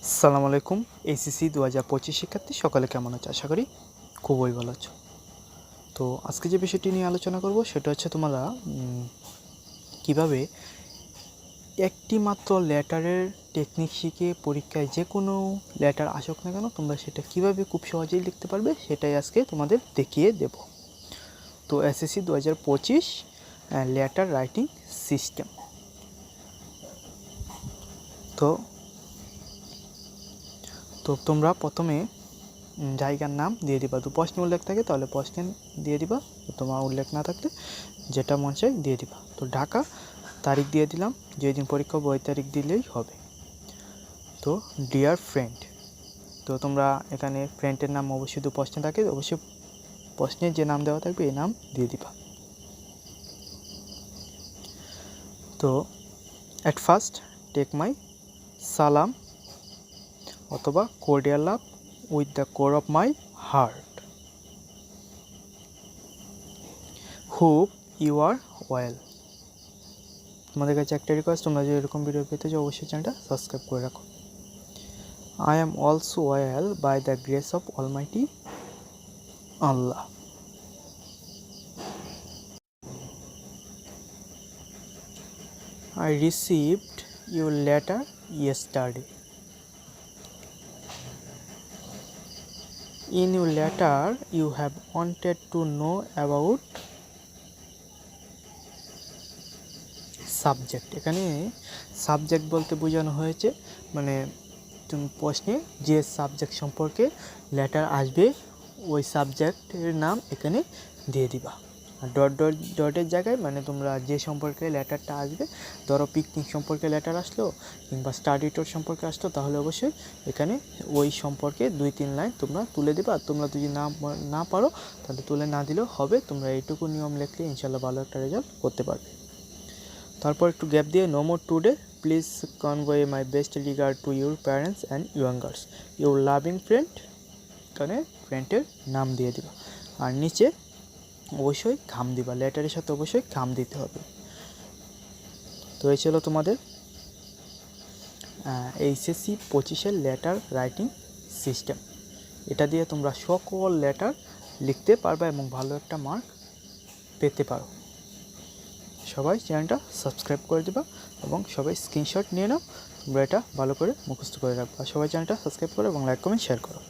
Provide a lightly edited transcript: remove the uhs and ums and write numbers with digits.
আসসালামু আলাইকুম। এইচএসসি 2025 শিক্ষার্থী সকলে কেমন আছো? আশা করি খুবই ভালো আছো। তো আজকে যে বিষয়টি নিয়ে আলোচনা করব সেটা হচ্ছে তোমরা কিভাবে একটি মাত্র লেটারের টেকনিক শিখে পরীক্ষায় যে কোনো লেটার আসুক না কেন তোমরা সেটা কিভাবে খুব সহজেই লিখতে পারবে সেটাই আজকে তোমাদের দেখিয়ে দেব। তো এসএসসি 2025 লেটার রাইটিং সিস্টেম। তো তোমরা প্রথমে জায়গার নাম দিয়ে দিবা। তো প্রশ্নে উল্লেখ থাকে তাহলে প্রশ্নে দিয়ে দিবা, তোমার উল্লেখ না থাকলে যেটা মন চাই দিয়ে দিবা। তো ঢাকা তারিখ দিয়ে দিলাম, যেদিন পরীক্ষা হবে ওই তারিখ দিলেই হবে। তো ডিয়ার ফ্রেন্ড, তো তোমরা এখানে ফ্রেন্ডের নাম অবশ্যই তো প্রশ্নে থাকে, অবশ্যই প্রশ্নে যে নাম দেওয়া থাকবে এই নাম দিয়ে দিবা। তো অ্যাট ফার্স্ট টেক মাই সালাম অথবা cordial love with the core of my heart. Hope you are well. তোমাদের কাছে একটা রিকোয়েস্ট, তোমরা যদি এরকম ভিডিও পেতে চাও অবশ্যই চ্যানেলটা সাবস্ক্রাইব করে রাখো। I am also well by the grace of almighty Allah. I received your letter yesterday. In your letter you have wanted to know about subject. এখানে সাবজেক্ট বলতে বোঝানো হয়েছে মানে তুমি প্রশ্নে যে সাবজেক্ট সম্পর্কে লেটার আসবে ওই সাবজেক্টের নাম এখানে দিয়ে দিবা। আর ডটের জায়গায় মানে তোমরা যে সম্পর্কে লেটারটা আসবে, ধরো পিকনিক সম্পর্কে লেটার আসলো কিংবা স্টাডি ট্যুর সম্পর্কে আসলো, তাহলে অবশ্যই এখানে ওই সম্পর্কে 2-3 লাইন তোমরা তুলে দেবা। আর তোমরা যদি না পারো তাহলে তুলে না দিলেও হবে, তোমরা এইটুকু নিয়ম লিখলে ইনশাল্লাহ ভালো একটা রেজাল্ট করতে পারবে। তারপর একটু গ্যাপ দিয়ে no more today, please convey my best regard to your parents and youngers, your loving friend. এখানে ফ্রেন্ডের নাম দিয়ে দিবা। আর নিচে অবশ্যই খাম দিবা, লেটারের সাথে অবশ্যই খাম দিতে হবে। তো এই ছিল তোমাদের এইচএসসি 25-এর লেটার রাইটিং সিস্টেম। এটা দিয়ে তোমরা সকল লেটার লিখতে পারবে এবং ভালো একটা মার্ক পেতে পারো। সবাই চ্যানেলটা সাবস্ক্রাইব করে দিবা এবং সবাই স্ক্রিনশট নিয়ে নাও, তোমরা এটা ভালো করে মুখস্থ করে রাখবা। সবাই চ্যানেলটা সাবস্ক্রাইব করো এবং লাইক কমেন্ট শেয়ার করো।